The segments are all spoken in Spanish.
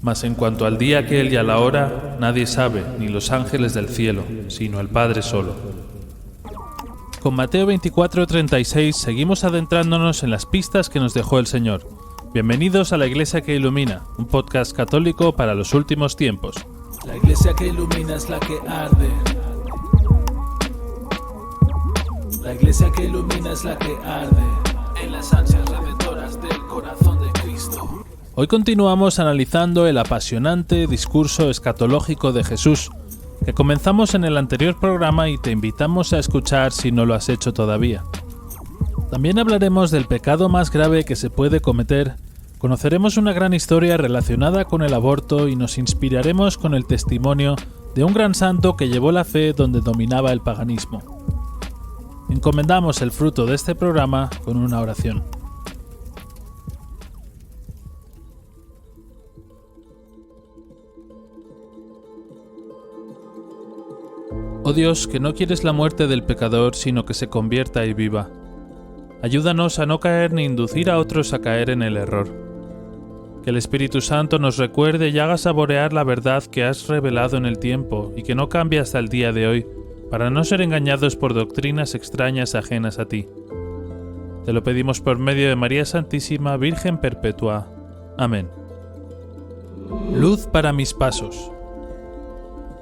Mas en cuanto al día aquel y a la hora, nadie sabe, ni los ángeles del cielo, sino el Padre solo. Con Mateo 24:36 seguimos adentrándonos en las pistas que nos dejó el Señor. Bienvenidos a La Iglesia que Ilumina, un podcast católico para los últimos tiempos. La iglesia que ilumina es la que arde. La iglesia que ilumina es la que arde en las ansias redentoras del corazón de Cristo. Hoy continuamos analizando el apasionante discurso escatológico de Jesús, que comenzamos en el anterior programa y te invitamos a escuchar si no lo has hecho todavía. También hablaremos del pecado más grave que se puede cometer, conoceremos una gran historia relacionada con el aborto y nos inspiraremos con el testimonio de un gran santo que llevó la fe donde dominaba el paganismo. Encomendamos el fruto de este programa con una oración. Oh Dios, que no quieres la muerte del pecador, sino que se convierta y viva. Ayúdanos a no caer ni inducir a otros a caer en el error. Que el Espíritu Santo nos recuerde y haga saborear la verdad que has revelado en el tiempo y que no cambie hasta el día de hoy, para no ser engañados por doctrinas extrañas ajenas a ti. Te lo pedimos por medio de María Santísima, Virgen Perpetua. Amén. Luz para mis pasos.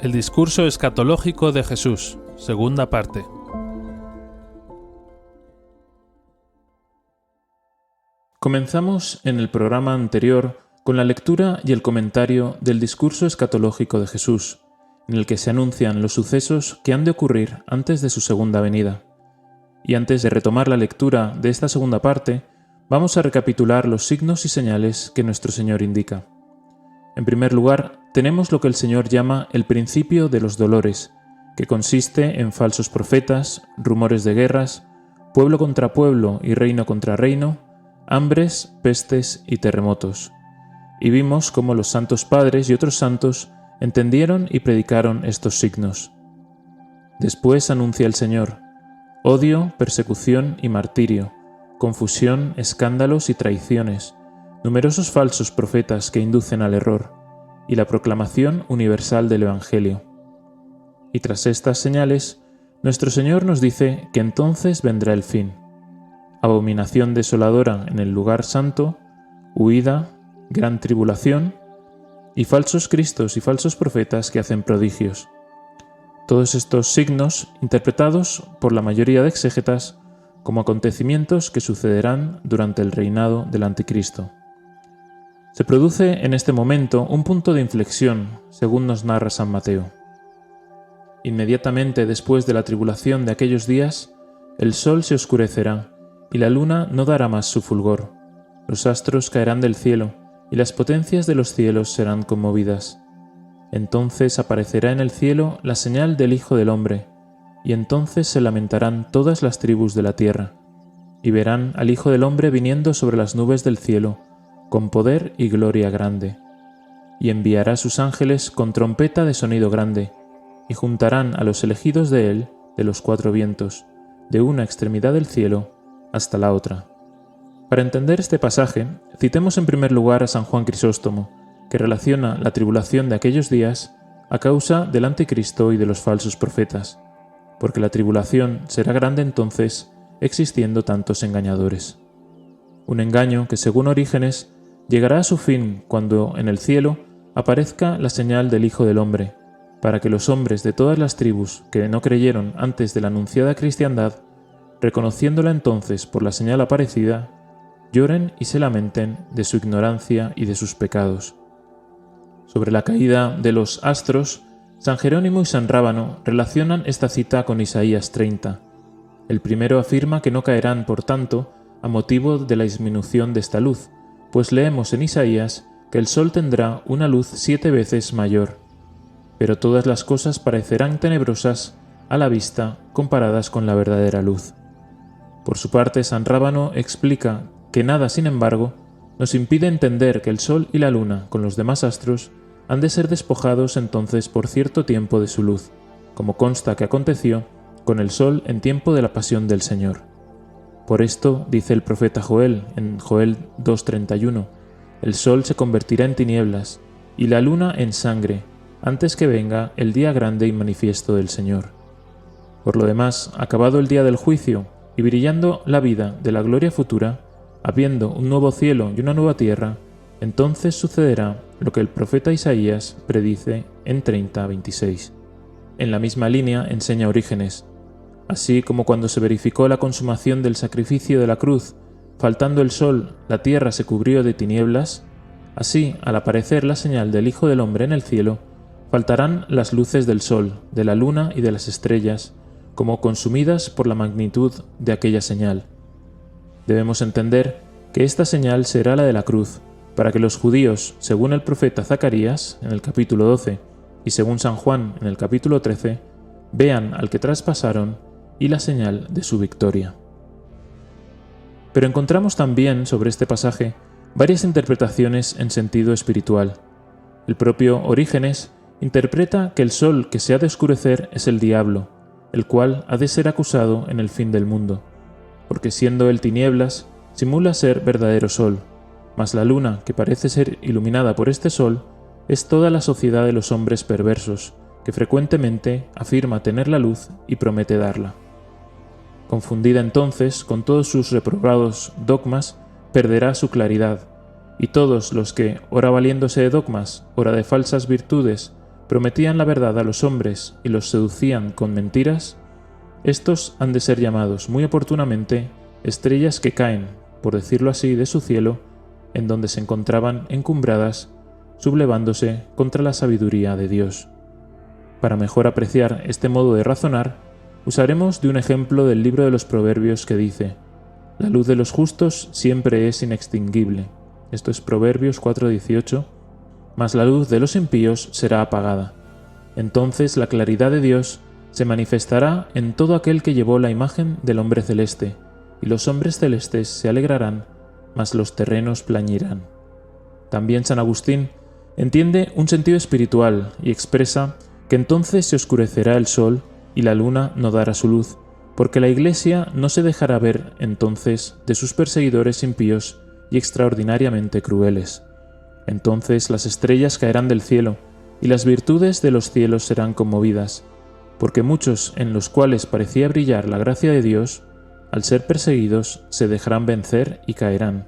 El discurso escatológico de Jesús, segunda parte. Comenzamos en el programa anterior con la lectura y el comentario del discurso escatológico de Jesús, en el que se anuncian los sucesos que han de ocurrir antes de su segunda venida. Y antes de retomar la lectura de esta segunda parte, vamos a recapitular los signos y señales que nuestro Señor indica. En primer lugar, tenemos lo que el Señor llama el principio de los dolores, que consiste en falsos profetas, rumores de guerras, pueblo contra pueblo y reino contra reino, hambres, pestes y terremotos. Y vimos cómo los santos padres y otros santos entendieron y predicaron estos signos. Después anuncia el Señor: odio, persecución y martirio, confusión, escándalos y traiciones, numerosos falsos profetas que inducen al error, y la proclamación universal del Evangelio. Y tras estas señales, nuestro Señor nos dice que entonces vendrá el fin: abominación desoladora en el lugar santo, huida, gran tribulación, y falsos cristos y falsos profetas que hacen prodigios. Todos estos signos interpretados por la mayoría de exégetas como acontecimientos que sucederán durante el reinado del Anticristo. Se produce en este momento un punto de inflexión, según nos narra San Mateo. Inmediatamente después de la tribulación de aquellos días, el sol se oscurecerá, y la luna no dará más su fulgor. Los astros caerán del cielo, y las potencias de los cielos serán conmovidas. Entonces aparecerá en el cielo la señal del Hijo del Hombre, y entonces se lamentarán todas las tribus de la tierra, y verán al Hijo del Hombre viniendo sobre las nubes del cielo, con poder y gloria grande. Y enviará sus ángeles con trompeta de sonido grande, y juntarán a los elegidos de él de los cuatro vientos, de una extremidad del cielo hasta la otra. Para entender este pasaje, citemos en primer lugar a San Juan Crisóstomo, que relaciona la tribulación de aquellos días a causa del Anticristo y de los falsos profetas, porque la tribulación será grande entonces, existiendo tantos engañadores. Un engaño que, según Orígenes, llegará a su fin cuando en el cielo aparezca la señal del Hijo del Hombre, para que los hombres de todas las tribus que no creyeron antes de la anunciada cristiandad, reconociéndola entonces por la señal aparecida, lloren y se lamenten de su ignorancia y de sus pecados. Sobre la caída de los astros, San Jerónimo y San Rábano relacionan esta cita con Isaías 30. El primero afirma que no caerán, por tanto, a motivo de la disminución de esta luz, pues leemos en Isaías que el sol tendrá una luz 7 veces mayor. Pero todas las cosas parecerán tenebrosas a la vista comparadas con la verdadera luz. Por su parte, San Rábano explica que nada, sin embargo, nos impide entender que el sol y la luna, con los demás astros, han de ser despojados entonces por cierto tiempo de su luz, como consta que aconteció con el sol en tiempo de la pasión del Señor. Por esto, dice el profeta Joel en Joel 2:31, el sol se convertirá en tinieblas, y la luna en sangre, antes que venga el día grande y manifiesto del Señor. Por lo demás, acabado el día del juicio, y brillando la vida de la gloria futura, habiendo un nuevo cielo y una nueva tierra, entonces sucederá lo que el profeta Isaías predice en 30:26. En la misma línea enseña Orígenes: así como cuando se verificó la consumación del sacrificio de la cruz, faltando el sol, la tierra se cubrió de tinieblas, así, al aparecer la señal del Hijo del Hombre en el cielo, faltarán las luces del sol, de la luna y de las estrellas, como consumidas por la magnitud de aquella señal. Debemos entender que esta señal será la de la cruz, para que los judíos, según el profeta Zacarías, en el capítulo 12, y según San Juan, en el capítulo 13, vean al que traspasaron y la señal de su victoria. Pero encontramos también sobre este pasaje varias interpretaciones en sentido espiritual. El propio Orígenes interpreta que el sol que se ha de oscurecer es el diablo, el cual ha de ser acusado en el fin del mundo, porque siendo él tinieblas, simula ser verdadero sol, mas la luna, que parece ser iluminada por este sol, es toda la sociedad de los hombres perversos, que frecuentemente afirma tener la luz y promete darla. Confundida entonces con todos sus reprobados dogmas, perderá su claridad, y todos los que, ora valiéndose de dogmas, ora de falsas virtudes, prometían la verdad a los hombres y los seducían con mentiras, estos han de ser llamados muy oportunamente estrellas que caen, por decirlo así, de su cielo, en donde se encontraban encumbradas, sublevándose contra la sabiduría de Dios. Para mejor apreciar este modo de razonar, usaremos de un ejemplo del libro de los Proverbios que dice: la luz de los justos siempre es inextinguible. Esto es Proverbios 4:18. Mas la luz de los impíos será apagada. Entonces la claridad de Dios se manifestará en todo aquel que llevó la imagen del hombre celeste, y los hombres celestes se alegrarán, mas los terrenos plañirán. También San Agustín entiende un sentido espiritual y expresa que entonces se oscurecerá el sol y la luna no dará su luz, porque la Iglesia no se dejará ver entonces de sus perseguidores impíos y extraordinariamente crueles. Entonces las estrellas caerán del cielo, y las virtudes de los cielos serán conmovidas, porque muchos en los cuales parecía brillar la gracia de Dios, al ser perseguidos se dejarán vencer y caerán,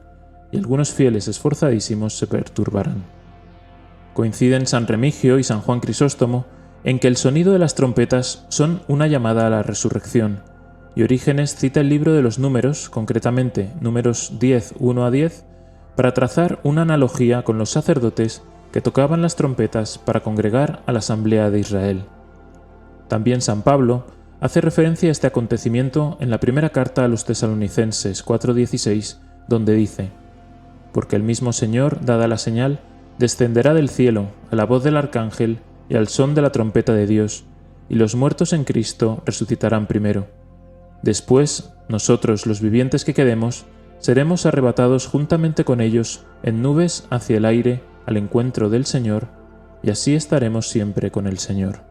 y algunos fieles esforzadísimos se perturbarán. Coinciden San Remigio y San Juan Crisóstomo en que el sonido de las trompetas son una llamada a la resurrección, y Orígenes cita el libro de los Números, concretamente Números 10, 1-10, para trazar una analogía con los sacerdotes que tocaban las trompetas para congregar a la asamblea de Israel. También San Pablo hace referencia a este acontecimiento en la primera carta a los Tesalonicenses 4:16, donde dice: porque el mismo Señor, dada la señal, descenderá del cielo a la voz del arcángel y al son de la trompeta de Dios, y los muertos en Cristo resucitarán primero. Después, nosotros, los vivientes que quedemos, seremos arrebatados juntamente con ellos en nubes hacia el aire al encuentro del Señor, y así estaremos siempre con el Señor.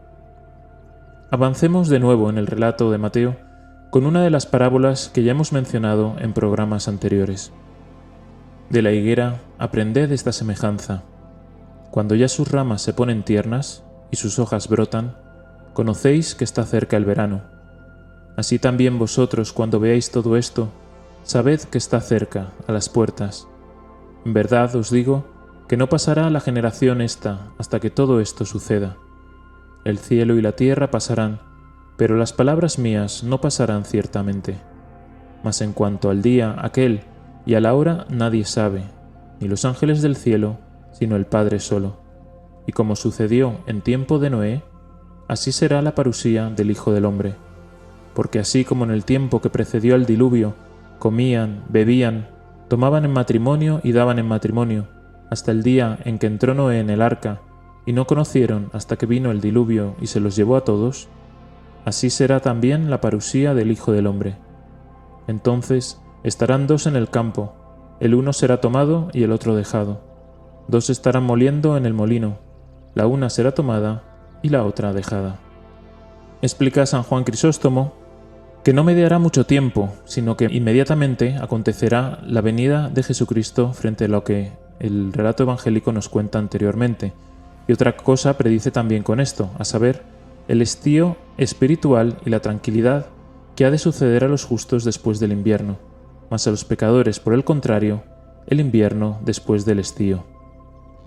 Avancemos de nuevo en el relato de Mateo con una de las parábolas que ya hemos mencionado en programas anteriores. De la higuera aprended esta semejanza. Cuando ya sus ramas se ponen tiernas y sus hojas brotan, conocéis que está cerca el verano. Así también vosotros, cuando veáis todo esto, sabed que está cerca, a las puertas. En verdad os digo que no pasará la generación esta hasta que todo esto suceda. El cielo y la tierra pasarán, pero las palabras mías no pasarán ciertamente. Mas en cuanto al día aquel y a la hora nadie sabe, ni los ángeles del cielo, sino el Padre solo. Y como sucedió en tiempo de Noé, así será la parusía del Hijo del Hombre. Porque así como en el tiempo que precedió al diluvio, comían, bebían, tomaban en matrimonio y daban en matrimonio, hasta el día en que entró Noé en el arca, y no conocieron hasta que vino el diluvio y se los llevó a todos, así será también la parusía del Hijo del Hombre. Entonces estarán dos en el campo, el uno será tomado y el otro dejado. Dos estarán moliendo en el molino, la una será tomada y la otra dejada. Explica San Juan Crisóstomo que no mediará mucho tiempo, sino que inmediatamente acontecerá la venida de Jesucristo frente a lo que el relato evangélico nos cuenta anteriormente, y otra cosa predice también con esto, a saber, el estío espiritual y la tranquilidad que ha de suceder a los justos después del invierno, mas a los pecadores, por el contrario, el invierno después del estío.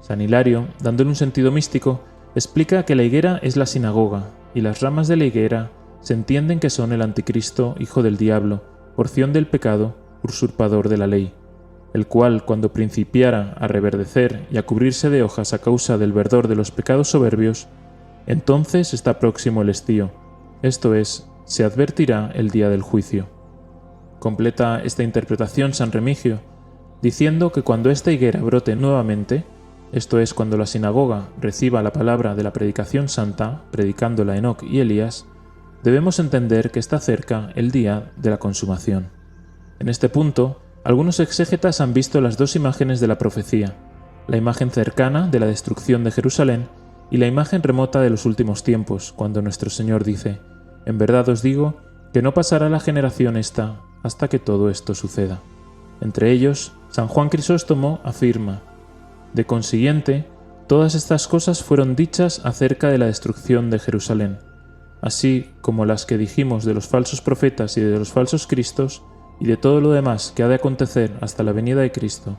San Hilario, dándole un sentido místico, explica que la higuera es la sinagoga, y las ramas de la higuera se entienden que son el anticristo, hijo del diablo, porción del pecado, usurpador de la ley, el cual, cuando principiara a reverdecer y a cubrirse de hojas a causa del verdor de los pecados soberbios, entonces está próximo el estío, esto es, se advertirá el día del juicio. Completa esta interpretación San Remigio, diciendo que cuando esta higuera brote nuevamente, esto es, cuando la sinagoga reciba la palabra de la predicación santa, predicándola Enoc y Elías, debemos entender que está cerca el día de la consumación. En este punto, algunos exégetas han visto las dos imágenes de la profecía, la imagen cercana de la destrucción de Jerusalén y la imagen remota de los últimos tiempos, cuando nuestro Señor dice: «En verdad os digo que no pasará la generación esta hasta que todo esto suceda». Entre ellos, San Juan Crisóstomo afirma: «De consiguiente, todas estas cosas fueron dichas acerca de la destrucción de Jerusalén, así como las que dijimos de los falsos profetas y de los falsos cristos, y de todo lo demás que ha de acontecer hasta la venida de Cristo.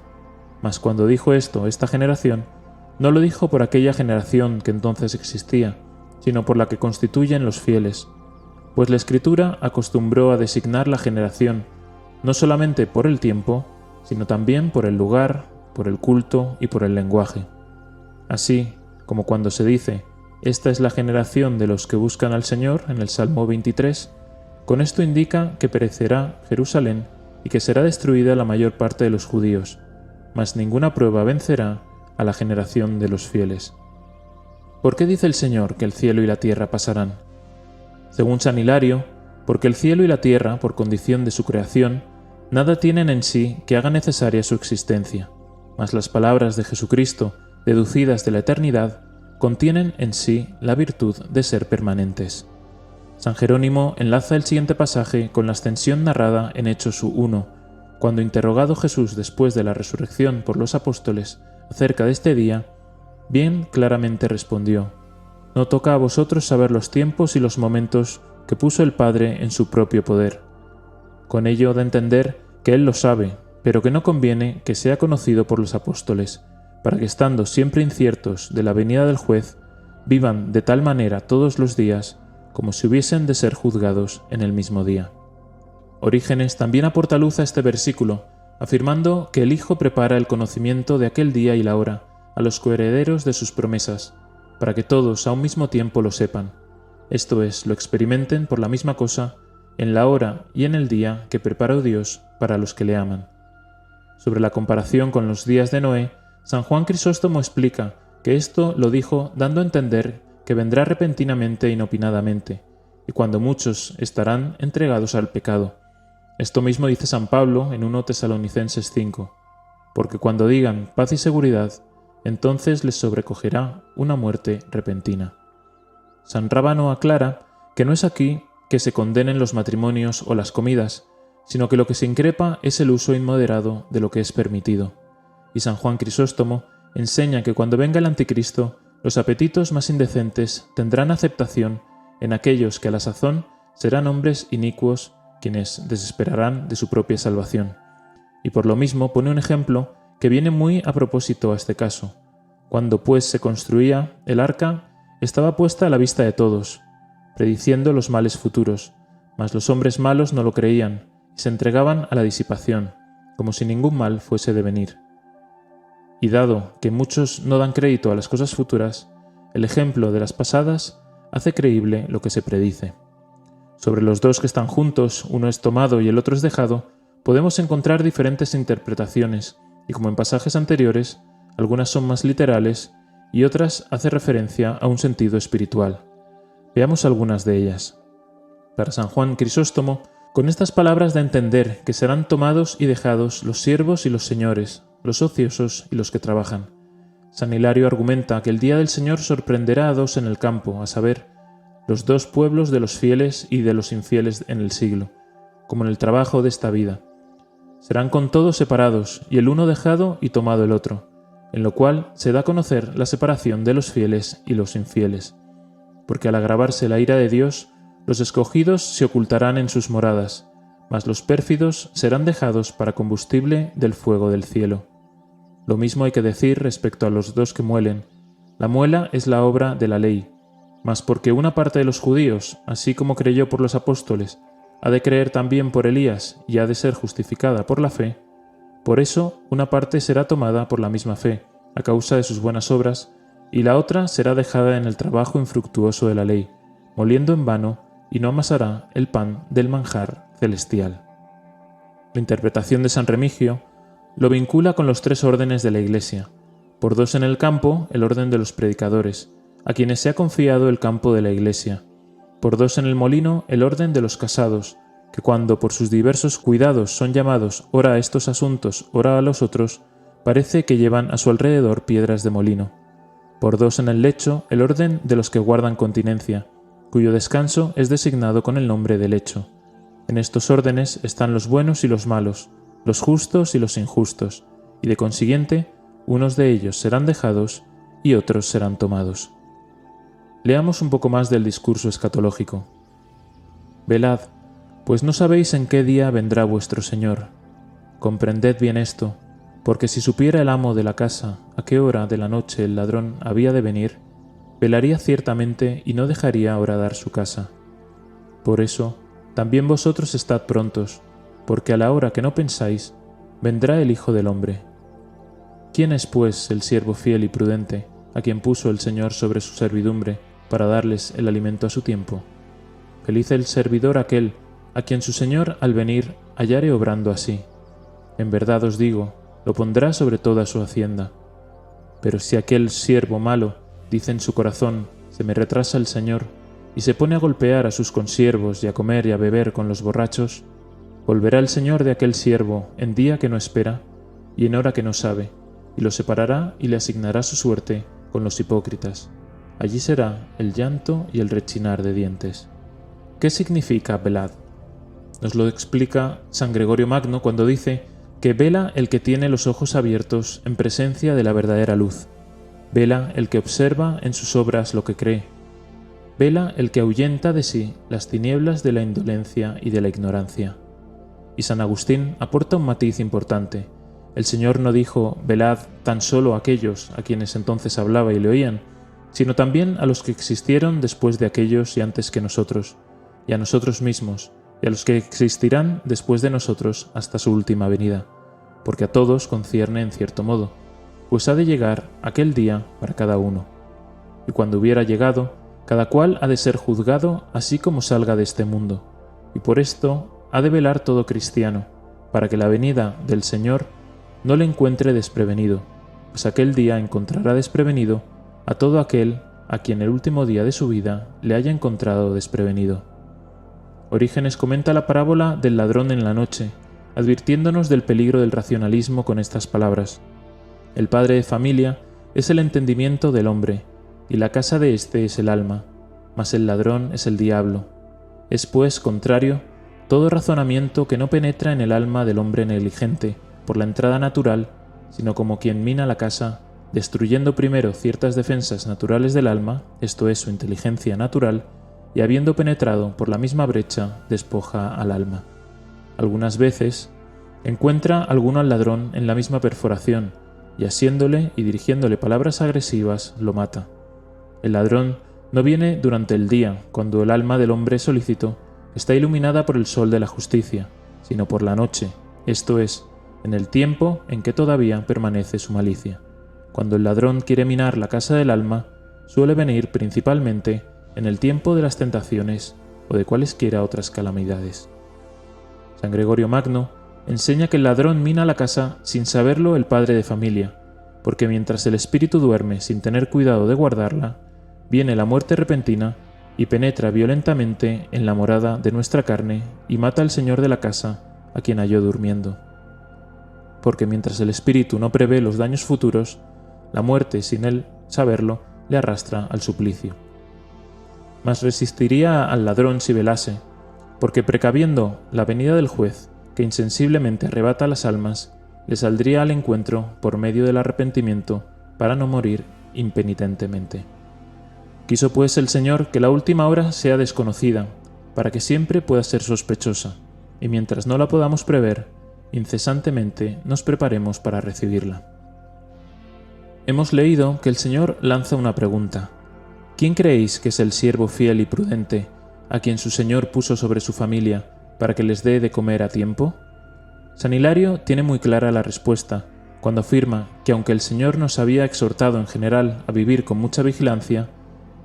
Mas cuando dijo esto esta generación, no lo dijo por aquella generación que entonces existía, sino por la que constituyen los fieles, pues la Escritura acostumbró a designar la generación, no solamente por el tiempo, sino también por el lugar, por el culto y por el lenguaje. Así como cuando se dice: «Esta es la generación de los que buscan al Señor» en el Salmo 23, con esto indica que perecerá Jerusalén y que será destruida la mayor parte de los judíos, mas ninguna prueba vencerá a la generación de los fieles. ¿Por qué dice el Señor que el cielo y la tierra pasarán? Según San Hilario, porque el cielo y la tierra, por condición de su creación, nada tienen en sí que haga necesaria su existencia, mas las palabras de Jesucristo, deducidas de la eternidad, contienen en sí la virtud de ser permanentes. San Jerónimo enlaza el siguiente pasaje con la ascensión narrada en Hechos 1, cuando interrogado Jesús después de la resurrección por los apóstoles acerca de este día, bien claramente respondió: «No toca a vosotros saber los tiempos y los momentos que puso el Padre en su propio poder». Con ello da a entender que Él lo sabe, pero que no conviene que sea conocido por los apóstoles, para que, estando siempre inciertos de la venida del juez, vivan de tal manera todos los días como si hubiesen de ser juzgados en el mismo día. Orígenes también aporta luz a este versículo, afirmando que el Hijo prepara el conocimiento de aquel día y la hora a los coherederos de sus promesas, para que todos a un mismo tiempo lo sepan, esto es, lo experimenten por la misma cosa, en la hora y en el día que preparó Dios para los que le aman. Sobre la comparación con los días de Noé, San Juan Crisóstomo explica que esto lo dijo dando a entender que vendrá repentinamente e inopinadamente, y cuando muchos estarán entregados al pecado. Esto mismo dice San Pablo en 1 Tesalonicenses 5, porque cuando digan paz y seguridad, entonces les sobrecogerá una muerte repentina. San Rábano aclara que no es aquí que se condenen los matrimonios o las comidas, sino que lo que se increpa es el uso inmoderado de lo que es permitido. Y San Juan Crisóstomo enseña que cuando venga el anticristo, los apetitos más indecentes tendrán aceptación en aquellos que a la sazón serán hombres inicuos quienes desesperarán de su propia salvación. Y por lo mismo pone un ejemplo que viene muy a propósito a este caso. Cuando pues se construía el arca, estaba puesta a la vista de todos, prediciendo los males futuros, mas los hombres malos no lo creían y se entregaban a la disipación, como si ningún mal fuese de venir. Y dado que muchos no dan crédito a las cosas futuras, el ejemplo de las pasadas hace creíble lo que se predice. Sobre los dos que están juntos, uno es tomado y el otro es dejado, podemos encontrar diferentes interpretaciones, y como en pasajes anteriores, algunas son más literales y otras hacen referencia a un sentido espiritual. Veamos algunas de ellas. Para San Juan Crisóstomo, con estas palabras da a entender que serán tomados y dejados los siervos y los señores, los ociosos y los que trabajan. San Hilario argumenta que el día del Señor sorprenderá a dos en el campo, a saber, los dos pueblos de los fieles y de los infieles en el siglo, como en el trabajo de esta vida. Serán con todos separados, y el uno dejado y tomado el otro, en lo cual se da a conocer la separación de los fieles y los infieles. Porque al agravarse la ira de Dios, los escogidos se ocultarán en sus moradas, mas los pérfidos serán dejados para combustible del fuego del cielo. Lo mismo hay que decir respecto a los dos que muelen. La muela es la obra de la ley, mas porque una parte de los judíos, así como creyó por los apóstoles, ha de creer también por Elías y ha de ser justificada por la fe, por eso una parte será tomada por la misma fe, a causa de sus buenas obras, y la otra será dejada en el trabajo infructuoso de la ley, moliendo en vano, y no amasará el pan del manjar celestial. La interpretación de San Remigio lo vincula con los tres órdenes de la Iglesia. Por dos en el campo, el orden de los predicadores, a quienes se ha confiado el campo de la Iglesia. Por dos en el molino, el orden de los casados, que cuando por sus diversos cuidados son llamados ora a estos asuntos, ora a los otros, parece que llevan a su alrededor piedras de molino. Por dos en el lecho, el orden de los que guardan continencia, cuyo descanso es designado con el nombre de lecho. En estos órdenes están los buenos y los malos, los justos y los injustos, y de consiguiente, unos de ellos serán dejados y otros serán tomados. Leamos un poco más del discurso escatológico. Velad, pues no sabéis en qué día vendrá vuestro Señor. Comprended bien esto, porque si supiera el amo de la casa a qué hora de la noche el ladrón había de venir, velaría ciertamente y no dejaría horadar su casa. Por eso, también vosotros estad prontos, porque a la hora que no pensáis, vendrá el Hijo del Hombre. ¿Quién es, pues, el siervo fiel y prudente, a quien puso el Señor sobre su servidumbre, para darles el alimento a su tiempo? Feliz el servidor aquel, a quien su Señor al venir hallare obrando así. En verdad os digo, lo pondrá sobre toda su hacienda. Pero si aquel siervo malo dice en su corazón, se me retrasa el Señor, y se pone a golpear a sus consiervos y a comer y a beber con los borrachos, volverá el Señor de aquel siervo en día que no espera y en hora que no sabe, y lo separará y le asignará su suerte con los hipócritas. Allí será el llanto y el rechinar de dientes. ¿Qué significa velad? Nos lo explica San Gregorio Magno cuando dice que vela el que tiene los ojos abiertos en presencia de la verdadera luz. Vela el que observa en sus obras lo que cree. Vela el que ahuyenta de sí las tinieblas de la indolencia y de la ignorancia. Y San Agustín aporta un matiz importante. El Señor no dijo, velad tan solo a aquellos a quienes entonces hablaba y le oían, sino también a los que existieron después de aquellos y antes que nosotros, y a nosotros mismos, y a los que existirán después de nosotros hasta su última venida, porque a todos concierne en cierto modo, pues ha de llegar aquel día para cada uno. Y cuando hubiera llegado, cada cual ha de ser juzgado así como salga de este mundo, y por esto ha de velar todo cristiano, para que la venida del Señor no le encuentre desprevenido, pues aquel día encontrará desprevenido a todo aquel a quien el último día de su vida le haya encontrado desprevenido. Orígenes comenta la parábola del ladrón en la noche, advirtiéndonos del peligro del racionalismo con estas palabras. El padre de familia es el entendimiento del hombre, y la casa de éste es el alma, mas el ladrón es el diablo. Es, pues, contrario, todo razonamiento que no penetra en el alma del hombre negligente, por la entrada natural, sino como quien mina la casa, destruyendo primero ciertas defensas naturales del alma, esto es su inteligencia natural, y habiendo penetrado por la misma brecha, despoja al alma. Algunas veces, encuentra alguno al ladrón en la misma perforación, y asiéndole y dirigiéndole palabras agresivas, lo mata. El ladrón no viene durante el día, cuando el alma del hombre solícito está iluminada por el sol de la justicia, sino por la noche, esto es, en el tiempo en que todavía permanece su malicia. Cuando el ladrón quiere minar la casa del alma, suele venir principalmente en el tiempo de las tentaciones o de cualesquiera otras calamidades. San Gregorio Magno enseña que el ladrón mina la casa sin saberlo el padre de familia, porque mientras el espíritu duerme sin tener cuidado de guardarla, viene la muerte repentina y penetra violentamente en la morada de nuestra carne y mata al señor de la casa a quien halló durmiendo. Porque mientras el espíritu no prevé los daños futuros, la muerte, sin él saberlo, le arrastra al suplicio. Mas resistiría al ladrón si velase, porque precaviendo la venida del juez, que insensiblemente arrebata las almas, le saldría al encuentro por medio del arrepentimiento para no morir impenitentemente. Quiso pues el Señor que la última hora sea desconocida, para que siempre pueda ser sospechosa, y mientras no la podamos prever, incesantemente nos preparemos para recibirla. Hemos leído que el Señor lanza una pregunta. ¿Quién creéis que es el siervo fiel y prudente, a quien su Señor puso sobre su familia, para que les dé de comer a tiempo? San Hilario tiene muy clara la respuesta, cuando afirma que aunque el Señor nos había exhortado en general a vivir con mucha vigilancia,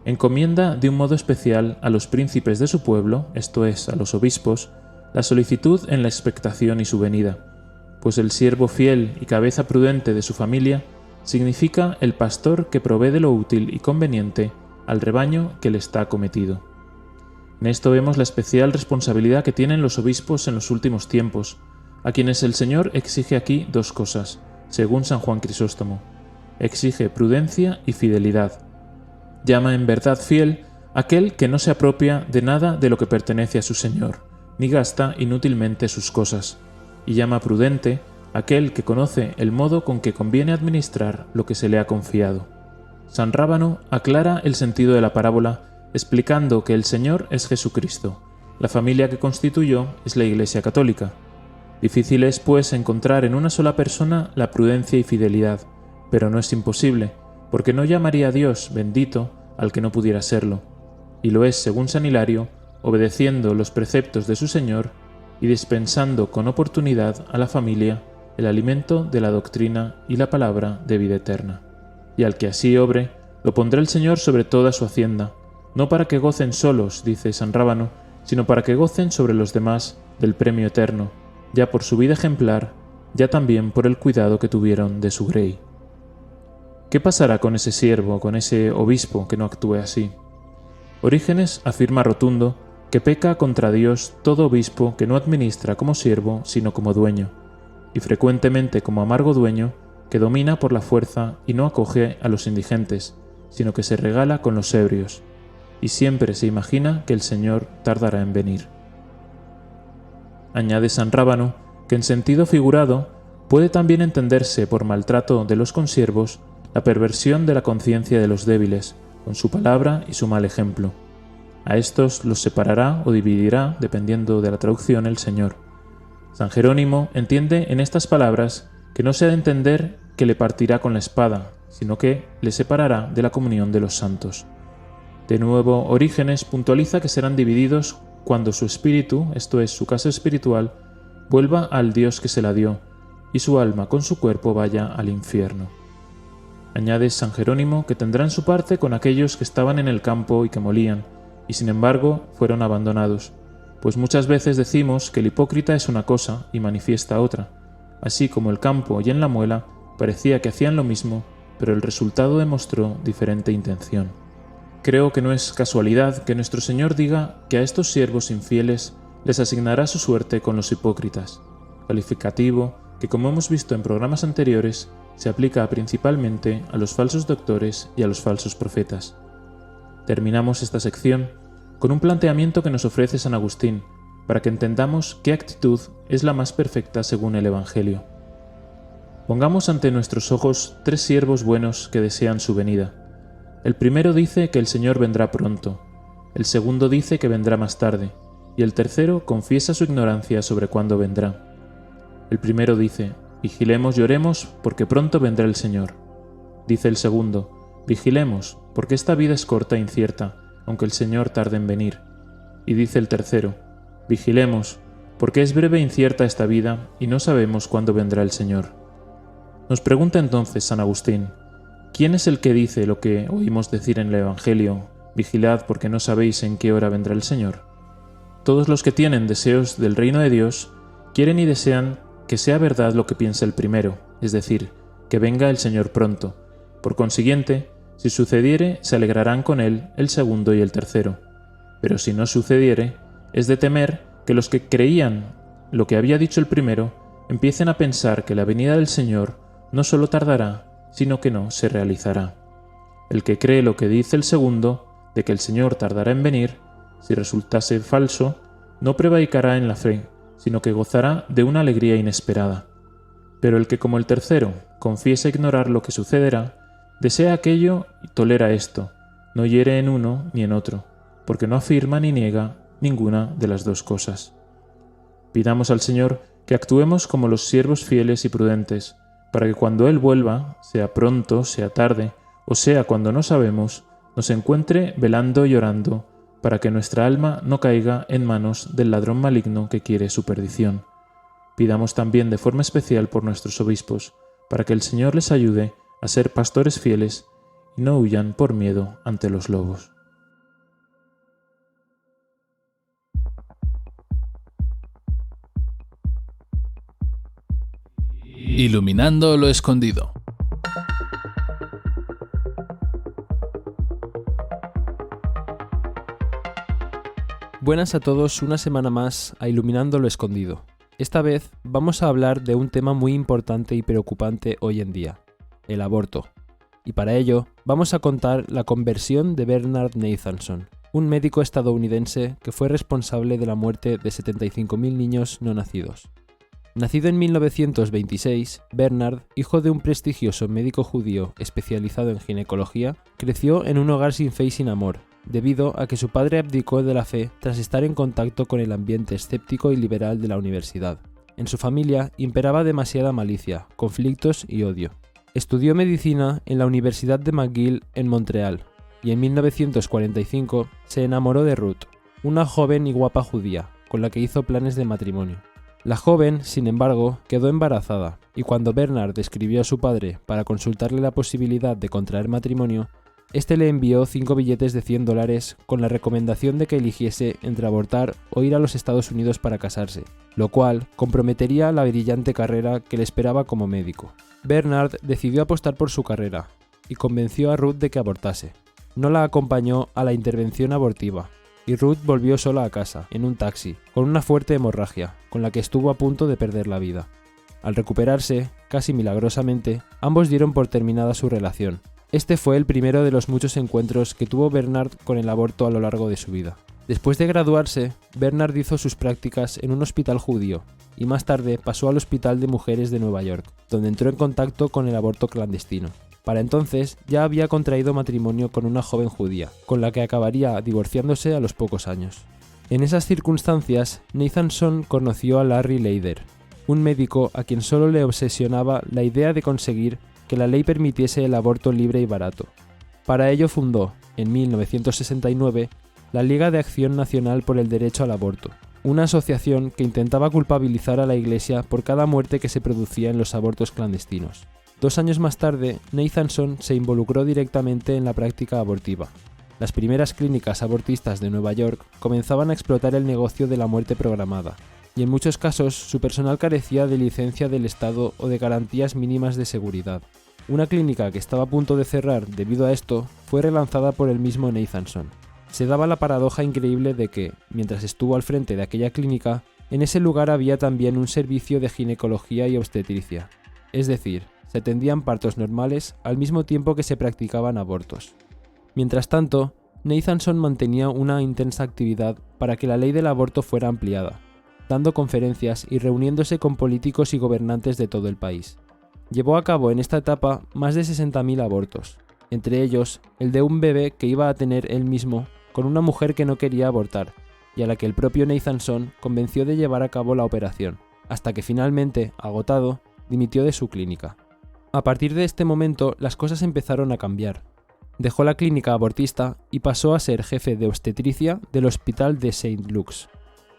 encomienda de un modo especial a los príncipes de su pueblo, esto es, a los obispos, la solicitud en la expectación y su venida, pues el siervo fiel y cabeza prudente de su familia significa el pastor que provee de lo útil y conveniente al rebaño que le está acometido. En esto vemos la especial responsabilidad que tienen los obispos en los últimos tiempos, a quienes el Señor exige aquí dos cosas, según San Juan Crisóstomo. Exige prudencia y fidelidad. Llama en verdad fiel aquel que no se apropia de nada de lo que pertenece a su Señor, ni gasta inútilmente sus cosas, y llama prudente aquel que conoce el modo con que conviene administrar lo que se le ha confiado. San Rábano aclara el sentido de la parábola explicando que el Señor es Jesucristo, la familia que constituyó es la Iglesia Católica. Difícil es, pues, encontrar en una sola persona la prudencia y fidelidad, pero no es imposible, porque no llamaría a Dios bendito al que no pudiera serlo, y lo es, según San Hilario, obedeciendo los preceptos de su Señor y dispensando con oportunidad a la familia el alimento de la doctrina y la palabra de vida eterna. Y al que así obre, lo pondrá el Señor sobre toda su hacienda, no para que gocen solos, dice San Rábano, sino para que gocen sobre los demás del premio eterno, ya por su vida ejemplar, ya también por el cuidado que tuvieron de su grey. ¿Qué pasará con ese siervo, con ese obispo que no actúe así? Orígenes afirma rotundo que peca contra Dios todo obispo que no administra como siervo, sino como dueño, y frecuentemente como amargo dueño que domina por la fuerza y no acoge a los indigentes, sino que se regala con los ebrios, y siempre se imagina que el Señor tardará en venir. Añade San Rábano que en sentido figurado puede también entenderse por maltrato de los consiervos la perversión de la conciencia de los débiles, con su palabra y su mal ejemplo. A estos los separará o dividirá, dependiendo de la traducción, el Señor. San Jerónimo entiende en estas palabras que no se ha de entender que le partirá con la espada, sino que le separará de la comunión de los santos. De nuevo, Orígenes puntualiza que serán divididos cuando su espíritu, esto es, su casa espiritual, vuelva al Dios que se la dio, y su alma con su cuerpo vaya al infierno. Añade San Jerónimo que tendrán su parte con aquellos que estaban en el campo y que molían, y sin embargo fueron abandonados, pues muchas veces decimos que el hipócrita es una cosa y manifiesta otra, así como el campo y en la muela parecía que hacían lo mismo, pero el resultado demostró diferente intención. Creo que no es casualidad que nuestro Señor diga que a estos siervos infieles les asignará su suerte con los hipócritas, calificativo que, como hemos visto en programas anteriores, se aplica principalmente a los falsos doctores y a los falsos profetas. Terminamos esta sección con un planteamiento que nos ofrece San Agustín, para que entendamos qué actitud es la más perfecta según el Evangelio. Pongamos ante nuestros ojos tres siervos buenos que desean su venida. El primero dice que el Señor vendrá pronto, el segundo dice que vendrá más tarde, y el tercero confiesa su ignorancia sobre cuándo vendrá. El primero dice: vigilemos y oremos porque pronto vendrá el Señor. Dice el segundo: vigilemos porque esta vida es corta e incierta, aunque el Señor tarde en venir. Y dice el tercero: vigilemos porque es breve e incierta esta vida y no sabemos cuándo vendrá el Señor. Nos pregunta entonces San Agustín: ¿quién es el que dice lo que oímos decir en el Evangelio: vigilad porque no sabéis en qué hora vendrá el Señor? Todos los que tienen deseos del reino de Dios quieren y desean que sea verdad lo que piensa el primero, es decir, que venga el Señor pronto. Por consiguiente, si sucediere, se alegrarán con él el segundo y el tercero. Pero si no sucediere, es de temer que los que creían lo que había dicho el primero empiecen a pensar que la venida del Señor no solo tardará, sino que no se realizará. El que cree lo que dice el segundo, de que el Señor tardará en venir, si resultase falso, no prevaricará en la fe, sino que gozará de una alegría inesperada. Pero el que como el tercero confiesa ignorar lo que sucederá, desea aquello y tolera esto, no hiere en uno ni en otro, porque no afirma ni niega ninguna de las dos cosas. Pidamos al Señor que actuemos como los siervos fieles y prudentes, para que cuando Él vuelva, sea pronto, sea tarde, o sea cuando no sabemos, nos encuentre velando y orando, para que nuestra alma no caiga en manos del ladrón maligno que quiere su perdición. Pidamos también de forma especial por nuestros obispos, para que el Señor les ayude a ser pastores fieles y no huyan por miedo ante los lobos. Iluminando lo escondido. Buenas a todos, una semana más a Iluminando lo escondido. Esta vez vamos a hablar de un tema muy importante y preocupante hoy en día, el aborto. Y para ello vamos a contar la conversión de Bernard Nathanson, un médico estadounidense que fue responsable de la muerte de 75.000 niños no nacidos. Nacido en 1926, Bernard, hijo de un prestigioso médico judío especializado en ginecología, creció en un hogar sin fe y sin amor, debido a que su padre abdicó de la fe tras estar en contacto con el ambiente escéptico y liberal de la universidad. En su familia imperaba demasiada malicia, conflictos y odio. Estudió medicina en la Universidad de McGill en Montreal, y en 1945 se enamoró de Ruth, una joven y guapa judía, con la que hizo planes de matrimonio. La joven, sin embargo, quedó embarazada, y cuando Bernard escribió a su padre para consultarle la posibilidad de contraer matrimonio, este le envió 5 billetes de $100 con la recomendación de que eligiese entre abortar o ir a los Estados Unidos para casarse, lo cual comprometería la brillante carrera que le esperaba como médico. Bernard decidió apostar por su carrera y convenció a Ruth de que abortase. No la acompañó a la intervención abortiva, y Ruth volvió sola a casa, en un taxi, con una fuerte hemorragia, con la que estuvo a punto de perder la vida. Al recuperarse, casi milagrosamente, ambos dieron por terminada su relación. Este fue el primero de los muchos encuentros que tuvo Bernard con el aborto a lo largo de su vida. Después de graduarse, Bernard hizo sus prácticas en un hospital judío, y más tarde pasó al Hospital de Mujeres de Nueva York, donde entró en contacto con el aborto clandestino. Para entonces ya había contraído matrimonio con una joven judía, con la que acabaría divorciándose a los pocos años. En esas circunstancias, Nathanson conoció a Larry Leider, un médico a quien solo le obsesionaba la idea de conseguir que la ley permitiese el aborto libre y barato. Para ello fundó, en 1969, la Liga de Acción Nacional por el Derecho al Aborto, una asociación que intentaba culpabilizar a la Iglesia por cada muerte que se producía en los abortos clandestinos. 2 años más tarde, Nathanson se involucró directamente en la práctica abortiva. Las primeras clínicas abortistas de Nueva York comenzaban a explotar el negocio de la muerte programada, y en muchos casos su personal carecía de licencia del Estado o de garantías mínimas de seguridad. Una clínica que estaba a punto de cerrar debido a esto fue relanzada por el mismo Nathanson. Se daba la paradoja increíble de que, mientras estuvo al frente de aquella clínica, en ese lugar había también un servicio de ginecología y obstetricia, es decir, se atendían partos normales al mismo tiempo que se practicaban abortos. Mientras tanto, Nathanson mantenía una intensa actividad para que la ley del aborto fuera ampliada, dando conferencias y reuniéndose con políticos y gobernantes de todo el país. Llevó a cabo en esta etapa más de 60.000 abortos, entre ellos el de un bebé que iba a tener él mismo con una mujer que no quería abortar, y a la que el propio Nathanson convenció de llevar a cabo la operación, hasta que finalmente, agotado, dimitió de su clínica. A partir de este momento, las cosas empezaron a cambiar. Dejó la clínica abortista y pasó a ser jefe de obstetricia del Hospital de St. Luke's.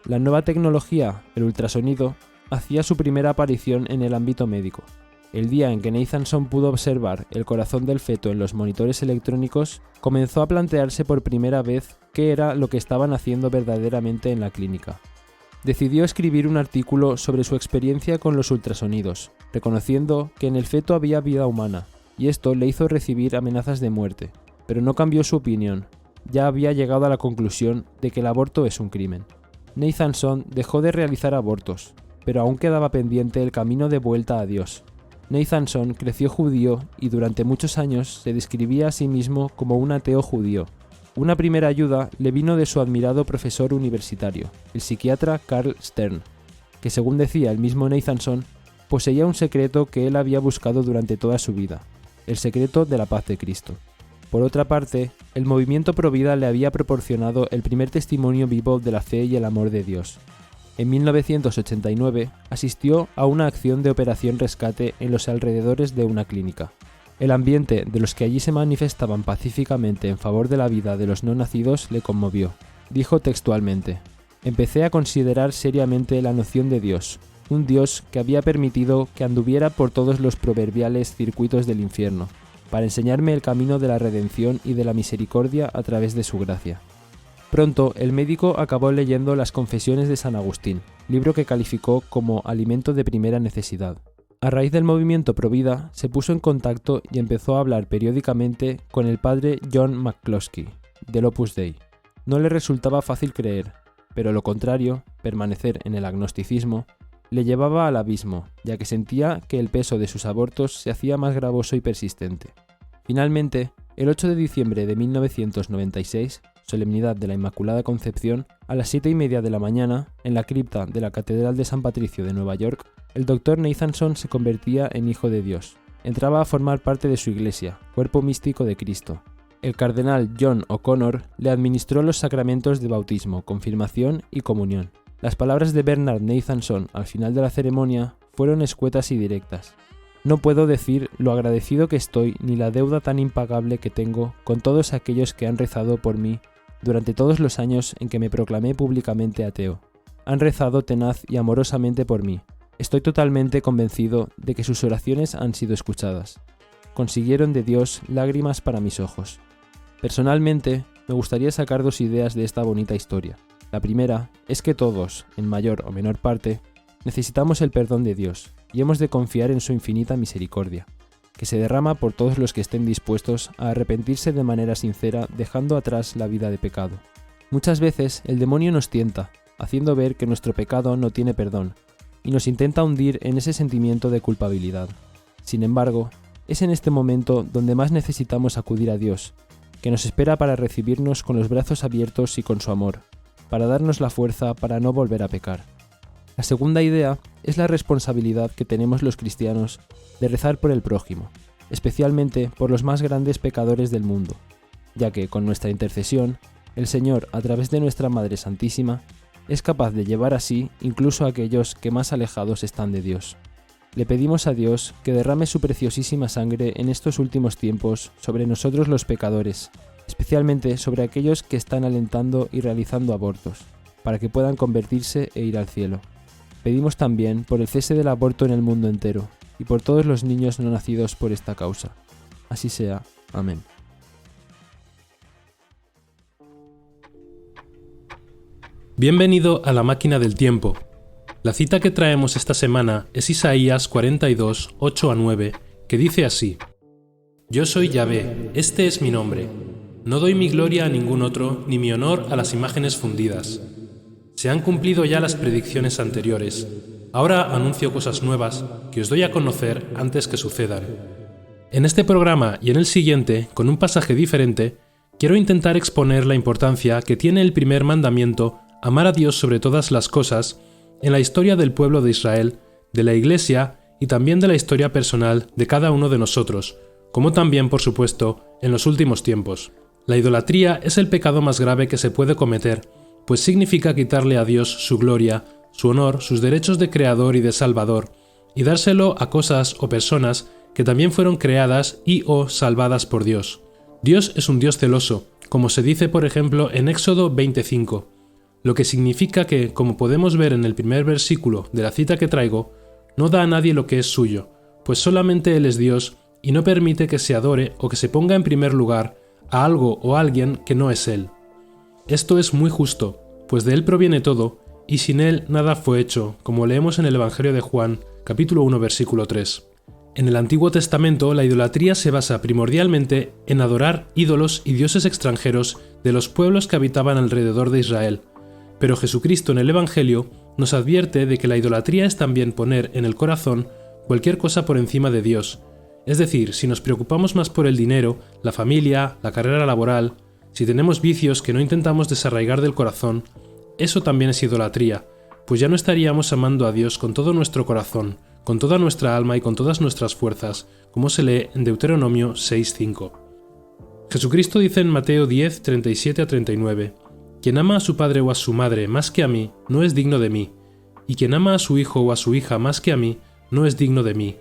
La nueva tecnología, el ultrasonido, hacía su primera aparición en el ámbito médico. El día en que Nathanson pudo observar el corazón del feto en los monitores electrónicos, comenzó a plantearse por primera vez qué era lo que estaban haciendo verdaderamente en la clínica. Decidió escribir un artículo sobre su experiencia con los ultrasonidos, reconociendo que en el feto había vida humana, y esto le hizo recibir amenazas de muerte, pero no cambió su opinión. Ya había llegado a la conclusión de que el aborto es un crimen. Nathanson dejó de realizar abortos, pero aún quedaba pendiente el camino de vuelta a Dios. Nathanson creció judío y durante muchos años se describía a sí mismo como un ateo judío. Una primera ayuda le vino de su admirado profesor universitario, el psiquiatra Carl Stern, que según decía el mismo Nathanson, poseía un secreto que él había buscado durante toda su vida, el secreto de la paz de Cristo. Por otra parte, el movimiento Provida le había proporcionado el primer testimonio vivo de la fe y el amor de Dios. En 1989 asistió a una acción de operación rescate en los alrededores de una clínica. El ambiente de los que allí se manifestaban pacíficamente en favor de la vida de los no nacidos le conmovió. Dijo textualmente: «Empecé a considerar seriamente la noción de Dios, un Dios que había permitido que anduviera por todos los proverbiales circuitos del infierno, para enseñarme el camino de la redención y de la misericordia a través de su gracia». Pronto, el médico acabó leyendo las Confesiones de San Agustín, libro que calificó como alimento de primera necesidad. A raíz del movimiento Provida, se puso en contacto y empezó a hablar periódicamente con el padre John McCloskey, del Opus Dei. No le resultaba fácil creer, pero lo contrario, permanecer en el agnosticismo, le llevaba al abismo, ya que sentía que el peso de sus abortos se hacía más gravoso y persistente. Finalmente, el 8 de diciembre de 1996, solemnidad de la Inmaculada Concepción, a las 7:30 de la mañana, en la cripta de la Catedral de San Patricio de Nueva York, el Dr. Nathanson se convertía en Hijo de Dios. Entraba a formar parte de su iglesia, cuerpo místico de Cristo. El cardenal John O'Connor le administró los sacramentos de bautismo, confirmación y comunión. Las palabras de Bernard Nathanson al final de la ceremonia fueron escuetas y directas. «No puedo decir lo agradecido que estoy ni la deuda tan impagable que tengo con todos aquellos que han rezado por mí durante todos los años en que me proclamé públicamente ateo. Han rezado tenaz y amorosamente por mí. Estoy totalmente convencido de que sus oraciones han sido escuchadas. Consiguieron de Dios lágrimas para mis ojos». Personalmente, me gustaría sacar 2 ideas de esta bonita historia. La primera es que todos, en mayor o menor parte, necesitamos el perdón de Dios y hemos de confiar en su infinita misericordia, que se derrama por todos los que estén dispuestos a arrepentirse de manera sincera, dejando atrás la vida de pecado. Muchas veces el demonio nos tienta, haciendo ver que nuestro pecado no tiene perdón, y nos intenta hundir en ese sentimiento de culpabilidad. Sin embargo, es en este momento donde más necesitamos acudir a Dios, que nos espera para recibirnos con los brazos abiertos y con su amor, para darnos la fuerza para no volver a pecar. La segunda idea es la responsabilidad que tenemos los cristianos de rezar por el prójimo, especialmente por los más grandes pecadores del mundo, ya que con nuestra intercesión, el Señor, a través de nuestra Madre Santísima, es capaz de llevar así incluso a aquellos que más alejados están de Dios. Le pedimos a Dios que derrame su preciosísima sangre en estos últimos tiempos sobre nosotros los pecadores, especialmente sobre aquellos que están alentando y realizando abortos, para que puedan convertirse e ir al cielo. Pedimos también por el cese del aborto en el mundo entero y por todos los niños no nacidos por esta causa. Así sea. Amén. Bienvenido a la máquina del tiempo. La cita que traemos esta semana es Isaías 42, 8-9, que dice así: «Yo soy Yahvé, este es mi nombre. No doy mi gloria a ningún otro, ni mi honor a las imágenes fundidas. Se han cumplido ya las predicciones anteriores. Ahora anuncio cosas nuevas que os doy a conocer antes que sucedan». En este programa y en el siguiente, con un pasaje diferente, quiero intentar exponer la importancia que tiene el primer mandamiento, amar a Dios sobre todas las cosas, en la historia del pueblo de Israel, de la Iglesia y también de la historia personal de cada uno de nosotros, como también, por supuesto, en los últimos tiempos. La idolatría es el pecado más grave que se puede cometer, pues significa quitarle a Dios su gloria, su honor, sus derechos de creador y de salvador, y dárselo a cosas o personas que también fueron creadas y o salvadas por Dios. Dios es un Dios celoso, como se dice por ejemplo en Éxodo 25, lo que significa que, como podemos ver en el primer versículo de la cita que traigo, no da a nadie lo que es suyo, pues solamente Él es Dios y no permite que se adore o que se ponga en primer lugar a algo o a alguien que no es Él. Esto es muy justo, pues de Él proviene todo, y sin Él nada fue hecho, como leemos en el Evangelio de Juan, capítulo 1, versículo 3. En el Antiguo Testamento, la idolatría se basa primordialmente en adorar ídolos y dioses extranjeros de los pueblos que habitaban alrededor de Israel, pero Jesucristo en el Evangelio nos advierte de que la idolatría es también poner en el corazón cualquier cosa por encima de Dios. Es decir, si nos preocupamos más por el dinero, la familia, la carrera laboral, si tenemos vicios que no intentamos desarraigar del corazón, eso también es idolatría, pues ya no estaríamos amando a Dios con todo nuestro corazón, con toda nuestra alma y con todas nuestras fuerzas, como se lee en Deuteronomio 6:5. Jesucristo dice en Mateo 10, 37 a 39, «Quien ama a su padre o a su madre más que a mí, no es digno de mí, y quien ama a su hijo o a su hija más que a mí, no es digno de mí.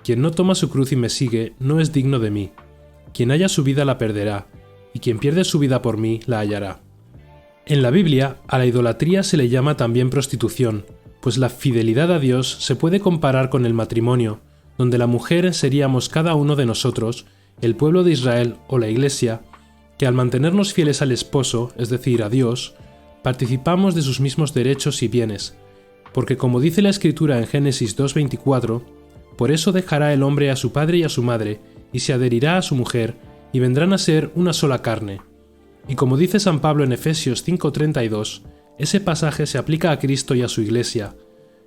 Quien no toma su cruz y me sigue, no es digno de mí. Quien haya su vida la perderá, y quien pierde su vida por mí la hallará». En la Biblia, a la idolatría se le llama también prostitución, pues la fidelidad a Dios se puede comparar con el matrimonio, donde la mujer seríamos cada uno de nosotros, el pueblo de Israel o la Iglesia, que al mantenernos fieles al esposo, es decir, a Dios, participamos de sus mismos derechos y bienes, porque como dice la Escritura en Génesis 2:24, «Por eso dejará el hombre a su padre y a su madre, y se adherirá a su mujer, y vendrán a ser una sola carne». Y como dice San Pablo en Efesios 5:32, ese pasaje se aplica a Cristo y a su Iglesia,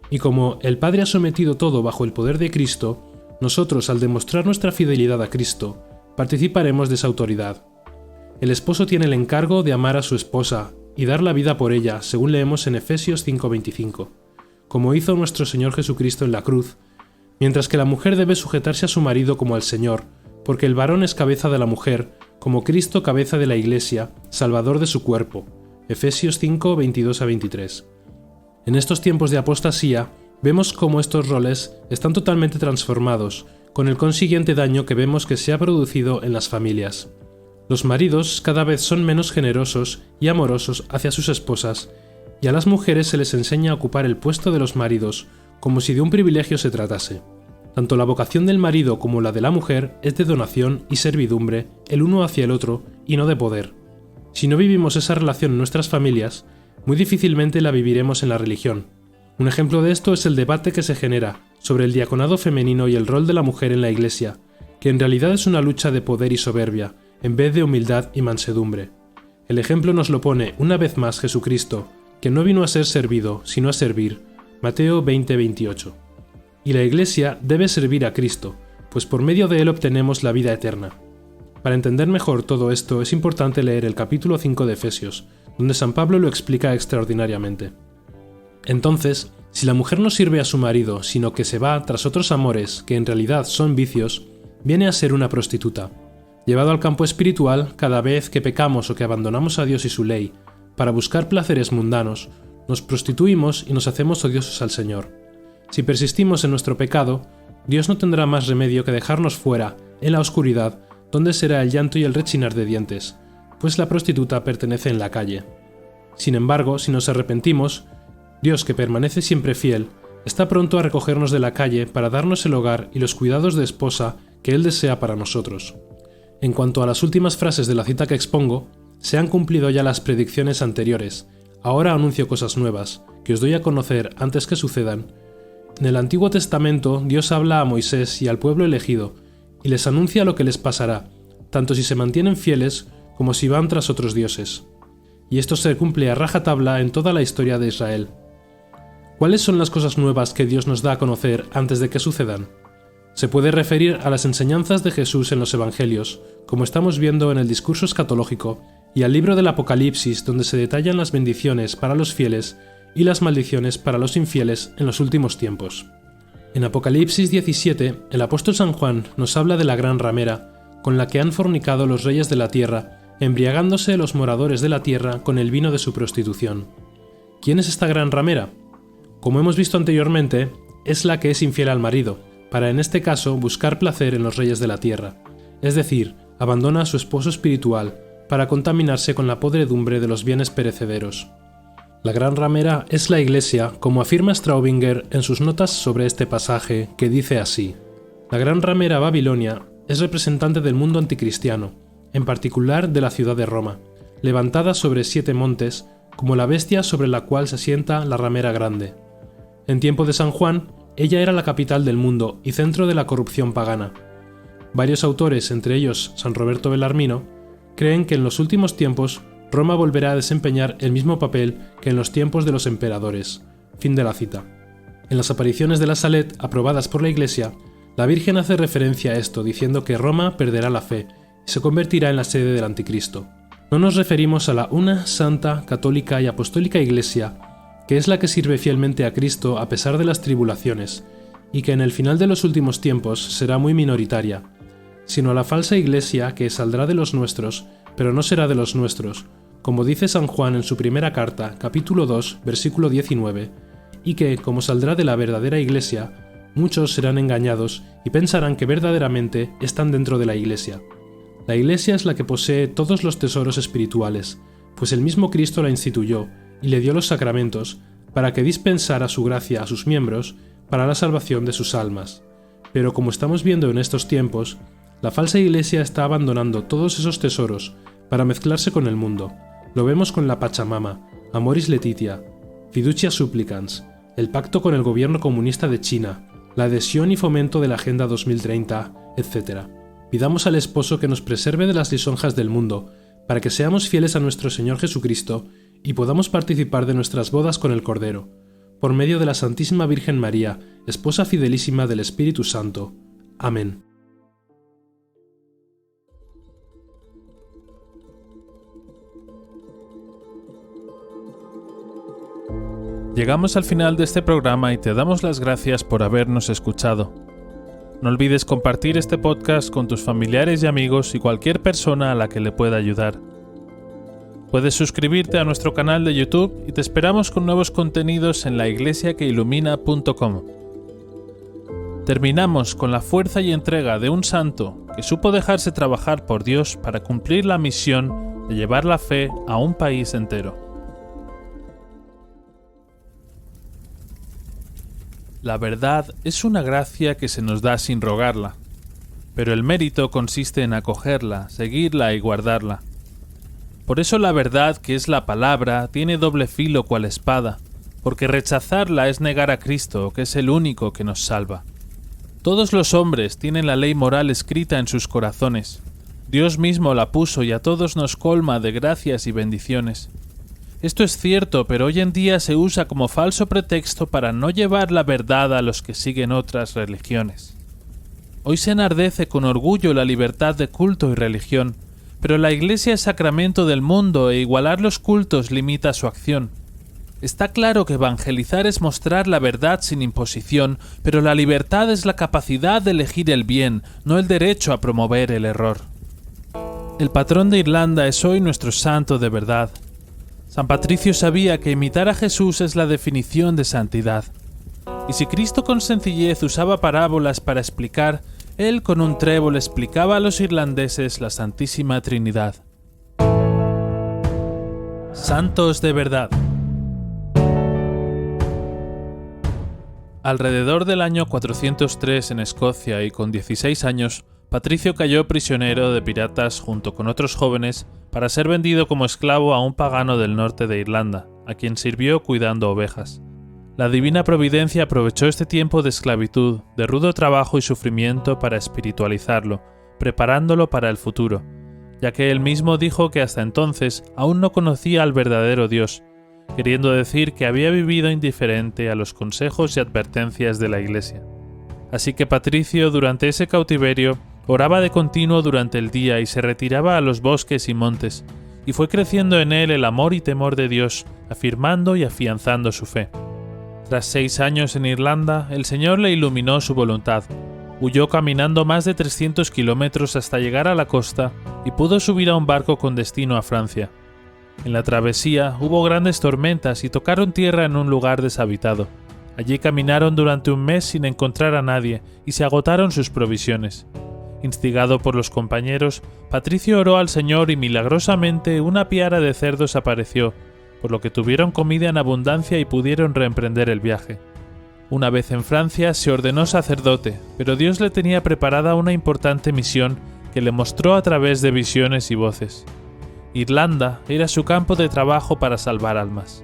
y como el Padre ha sometido todo bajo el poder de Cristo, nosotros al demostrar nuestra fidelidad a Cristo, participaremos de esa autoridad. El esposo tiene el encargo de amar a su esposa y dar la vida por ella, según leemos en Efesios 5:25, como hizo nuestro Señor Jesucristo en la cruz, mientras que la mujer debe sujetarse a su marido como al Señor, porque el varón es cabeza de la mujer, como Cristo cabeza de la Iglesia, Salvador de su cuerpo. Efesios 5:22 a 23. En estos tiempos de apostasía, vemos cómo estos roles están totalmente transformados, con el consiguiente daño que vemos que se ha producido en las familias. Los maridos cada vez son menos generosos y amorosos hacia sus esposas, y a las mujeres se les enseña a ocupar el puesto de los maridos, como si de un privilegio se tratase. Tanto la vocación del marido como la de la mujer es de donación y servidumbre el uno hacia el otro y no de poder. Si no vivimos esa relación en nuestras familias, muy difícilmente la viviremos en la religión. Un ejemplo de esto es el debate que se genera sobre el diaconado femenino y el rol de la mujer en la Iglesia, que en realidad es una lucha de poder y soberbia, en vez de humildad y mansedumbre. El ejemplo nos lo pone una vez más Jesucristo, que no vino a ser servido, sino a servir. Mateo 20:28. Y la Iglesia debe servir a Cristo, pues por medio de él obtenemos la vida eterna. Para entender mejor todo esto es importante leer el capítulo 5 de Efesios, donde San Pablo lo explica extraordinariamente. Entonces, si la mujer no sirve a su marido, sino que se va tras otros amores que en realidad son vicios, viene a ser una prostituta. Llevado al campo espiritual, cada vez que pecamos o que abandonamos a Dios y su ley, para buscar placeres mundanos, nos prostituimos y nos hacemos odiosos al Señor. Si persistimos en nuestro pecado, Dios no tendrá más remedio que dejarnos fuera, en la oscuridad, donde será el llanto y el rechinar de dientes, pues la prostituta pertenece en la calle. Sin embargo, si nos arrepentimos, Dios, que permanece siempre fiel, está pronto a recogernos de la calle para darnos el hogar y los cuidados de esposa que Él desea para nosotros. En cuanto a las últimas frases de la cita que expongo, se han cumplido ya las predicciones anteriores. Ahora anuncio cosas nuevas, que os doy a conocer antes que sucedan. En el Antiguo Testamento, Dios habla a Moisés y al pueblo elegido, y les anuncia lo que les pasará, tanto si se mantienen fieles como si van tras otros dioses. Y esto se cumple a rajatabla en toda la historia de Israel. ¿Cuáles son las cosas nuevas que Dios nos da a conocer antes de que sucedan? Se puede referir a las enseñanzas de Jesús en los Evangelios, como estamos viendo en el discurso escatológico, y al libro del Apocalipsis, donde se detallan las bendiciones para los fieles y las maldiciones para los infieles en los últimos tiempos. En Apocalipsis 17, el apóstol San Juan nos habla de la gran ramera, con la que han fornicado los reyes de la tierra, embriagándose los moradores de la tierra con el vino de su prostitución. ¿Quién es esta gran ramera? Como hemos visto anteriormente, es la que es infiel al marido, para en este caso buscar placer en los reyes de la tierra, es decir, abandona a su esposo espiritual para contaminarse con la podredumbre de los bienes perecederos. La gran ramera es la Iglesia, como afirma Straubinger en sus notas sobre este pasaje, que dice así: la gran ramera Babilonia es representante del mundo anticristiano, en particular de la ciudad de Roma, levantada sobre 7 montes, como la bestia sobre la cual se sienta la ramera grande. En tiempo de San Juan, ella era la capital del mundo y centro de la corrupción pagana. Varios autores, entre ellos San Roberto Bellarmino, creen que en los últimos tiempos Roma volverá a desempeñar el mismo papel que en los tiempos de los emperadores. Fin de la cita. En las apariciones de la Salet, aprobadas por la Iglesia, la Virgen hace referencia a esto diciendo que Roma perderá la fe y se convertirá en la sede del Anticristo. No nos referimos a la una, santa, católica y apostólica Iglesia, que es la que sirve fielmente a Cristo a pesar de las tribulaciones, y que en el final de los últimos tiempos será muy minoritaria, sino la falsa iglesia que saldrá de los nuestros, pero no será de los nuestros, como dice San Juan en su primera carta, capítulo 2, versículo 19, y que, como saldrá de la verdadera iglesia, muchos serán engañados y pensarán que verdaderamente están dentro de la iglesia. La iglesia es la que posee todos los tesoros espirituales, pues el mismo Cristo la instituyó y le dio los sacramentos para que dispensara su gracia a sus miembros para la salvación de sus almas. Pero como estamos viendo en estos tiempos, la falsa iglesia está abandonando todos esos tesoros para mezclarse con el mundo. Lo vemos con la Pachamama, Amoris Laetitia, Fiducia Supplicans, el pacto con el gobierno comunista de China, la adhesión y fomento de la Agenda 2030, etc. Pidamos al Esposo que nos preserve de las lisonjas del mundo, para que seamos fieles a nuestro Señor Jesucristo y podamos participar de nuestras bodas con el Cordero, por medio de la Santísima Virgen María, esposa fidelísima del Espíritu Santo. Amén. Llegamos al final de este programa y te damos las gracias por habernos escuchado. No olvides compartir este podcast con tus familiares y amigos y cualquier persona a la que le pueda ayudar. Puedes suscribirte a nuestro canal de YouTube y te esperamos con nuevos contenidos en laiglesiaqueilumina.com. Terminamos con la fuerza y entrega de un santo que supo dejarse trabajar por Dios para cumplir la misión de llevar la fe a un país entero. La verdad es una gracia que se nos da sin rogarla, pero el mérito consiste en acogerla, seguirla y guardarla. Por eso la verdad, que es la palabra, tiene doble filo cual espada, porque rechazarla es negar a Cristo, que es el único que nos salva. Todos los hombres tienen la ley moral escrita en sus corazones. Dios mismo la puso y a todos nos colma de gracias y bendiciones. Esto es cierto, pero hoy en día se usa como falso pretexto para no llevar la verdad a los que siguen otras religiones. Hoy se enardece con orgullo la libertad de culto y religión, pero la Iglesia es sacramento del mundo e igualar los cultos limita su acción. Está claro que evangelizar es mostrar la verdad sin imposición, pero la libertad es la capacidad de elegir el bien, no el derecho a promover el error. El patrón de Irlanda es hoy nuestro santo de verdad. San Patricio sabía que imitar a Jesús es la definición de santidad. Y si Cristo con sencillez usaba parábolas para explicar, él con un trébol explicaba a los irlandeses la Santísima Trinidad. Santos de verdad. Alrededor del año 403 en Escocia y con 16 años, Patricio cayó prisionero de piratas junto con otros jóvenes para ser vendido como esclavo a un pagano del norte de Irlanda, a quien sirvió cuidando ovejas. La divina providencia aprovechó este tiempo de esclavitud, de rudo trabajo y sufrimiento para espiritualizarlo, preparándolo para el futuro, ya que él mismo dijo que hasta entonces aún no conocía al verdadero Dios, queriendo decir que había vivido indiferente a los consejos y advertencias de la Iglesia. Así que Patricio, durante ese cautiverio, oraba de continuo durante el día y se retiraba a los bosques y montes, y fue creciendo en él el amor y temor de Dios, afirmando y afianzando su fe. Tras 6 años en Irlanda, el Señor le iluminó su voluntad. Huyó caminando más de 300 kilómetros hasta llegar a la costa y pudo subir a un barco con destino a Francia. En la travesía hubo grandes tormentas y tocaron tierra en un lugar deshabitado. Allí caminaron durante un mes sin encontrar a nadie y se agotaron sus provisiones. Instigado por los compañeros, Patricio oró al Señor y milagrosamente una piara de cerdos apareció, por lo que tuvieron comida en abundancia y pudieron reemprender el viaje. Una vez en Francia se ordenó sacerdote, pero Dios le tenía preparada una importante misión que le mostró a través de visiones y voces. Irlanda era su campo de trabajo para salvar almas.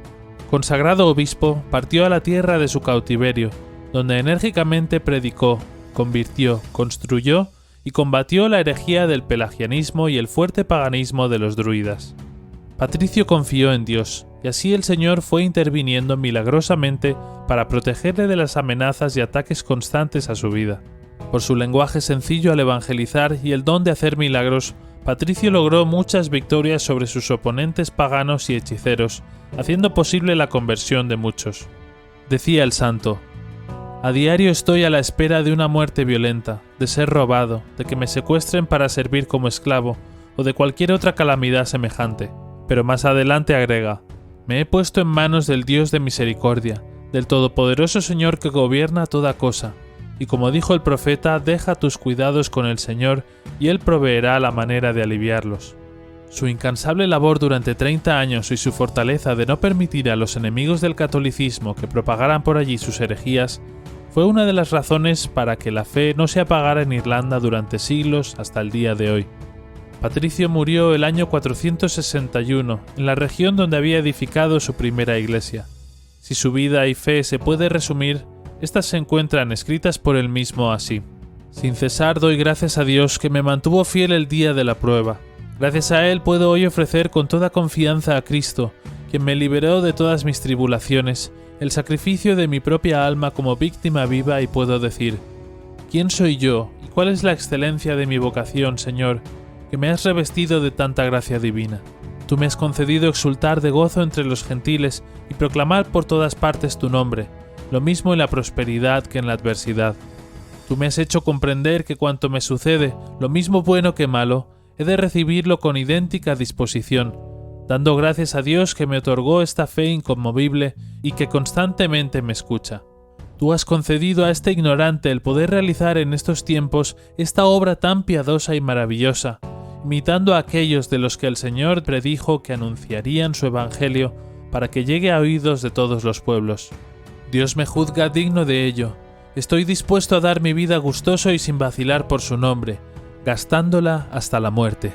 Consagrado obispo, partió a la tierra de su cautiverio, donde enérgicamente predicó, convirtió, construyó y combatió la herejía del pelagianismo y el fuerte paganismo de los druidas. Patricio confió en Dios, y así el Señor fue interviniendo milagrosamente para protegerle de las amenazas y ataques constantes a su vida. Por su lenguaje sencillo al evangelizar y el don de hacer milagros, Patricio logró muchas victorias sobre sus oponentes paganos y hechiceros, haciendo posible la conversión de muchos. Decía el santo: A diario estoy a la espera de una muerte violenta, de ser robado, de que me secuestren para servir como esclavo, o de cualquier otra calamidad semejante. Pero más adelante agrega: me he puesto en manos del Dios de misericordia, del todopoderoso Señor que gobierna toda cosa. Y como dijo el profeta, deja tus cuidados con el Señor, y Él proveerá la manera de aliviarlos. Su incansable labor durante 30 años y su fortaleza de no permitir a los enemigos del catolicismo que propagaran por allí sus herejías fue una de las razones para que la fe no se apagara en Irlanda durante siglos hasta el día de hoy. Patricio murió el año 461 en la región donde había edificado su primera iglesia. Si su vida y fe se puede resumir, estas se encuentran escritas por él mismo así: sin cesar doy gracias a Dios que me mantuvo fiel el día de la prueba. Gracias a Él puedo hoy ofrecer con toda confianza a Cristo, quien me liberó de todas mis tribulaciones, el sacrificio de mi propia alma como víctima viva, y puedo decir: ¿quién soy yo y cuál es la excelencia de mi vocación, Señor, que me has revestido de tanta gracia divina? Tú me has concedido exultar de gozo entre los gentiles y proclamar por todas partes tu nombre, lo mismo en la prosperidad que en la adversidad. Tú me has hecho comprender que cuanto me sucede, lo mismo bueno que malo, he de recibirlo con idéntica disposición, dando gracias a Dios que me otorgó esta fe inconmovible y que constantemente me escucha. Tú has concedido a este ignorante el poder realizar en estos tiempos esta obra tan piadosa y maravillosa, imitando a aquellos de los que el Señor predijo que anunciarían su evangelio para que llegue a oídos de todos los pueblos. Dios me juzga digno de ello. Estoy dispuesto a dar mi vida gustoso y sin vacilar por su nombre, gastándola hasta la muerte.